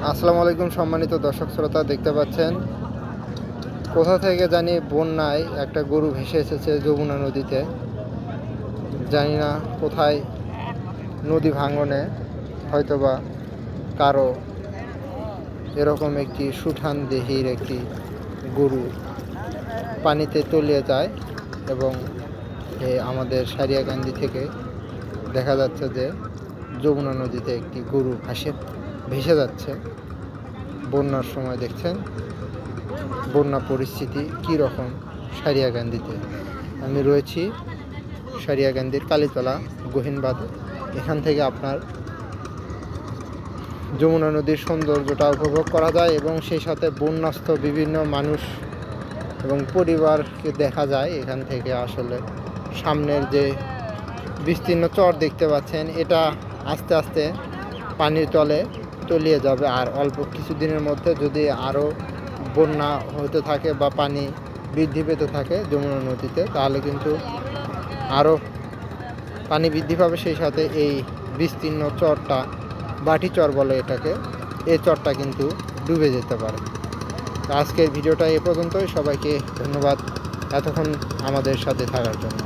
আসসালামু আলাইকুম সম্মানিত দর্শক শ্রোতা, দেখতে পাচ্ছেন কোথা থেকে জানি বন্যায় একটা গরু ভেসে এসেছে যমুনা নদীতে। জানি না কোথায় নদী ভাঙনে হয়তোবা কারো এরকম একটি সুঠান দেহির একটি গরু পানিতে তলিয়ে যায় এবং আমাদের সারিয়াকান্দি থেকে দেখা যাচ্ছে যে যমুনা নদীতে একটি গরু ভেসে যাচ্ছে। বন্যার সময় দেখছেন বন্যা পরিস্থিতি কী রকম সারিয়াকান্দিতে। আমি রয়েছি সারিয়াকান্দির কালীতলা গহীনবাঁধে। এখান থেকে আপনার যমুনা নদীর সৌন্দর্যটা উপভোগ করা যায় এবং সেই সাথে বন্যাস্থ বিভিন্ন মানুষ এবং পরিবারকে দেখা যায়। এখান থেকে আসলে সামনের যে বিস্তীর্ণ চর দেখতে পাচ্ছেন, এটা আস্তে আস্তে পানির তলে তলিয়ে যাবে। আর অল্প কিছুদিনের মধ্যে যদি আরও বন্যা হতে থাকে বা পানি বৃদ্ধি পেতে থাকে যমুনা নদীতে, তাহলে কিন্তু আরও পানি বৃদ্ধি পাবে। সেই সাথে এই বিস্তীর্ণ চরটা, বাটি চর বলে এটাকে, এই চরটা কিন্তু ডুবে যেতে পারে। তো আজকের ভিডিওটা এ পর্যন্তই। সবাইকে ধন্যবাদ এতক্ষণ আমাদের সাথে থাকার জন্য।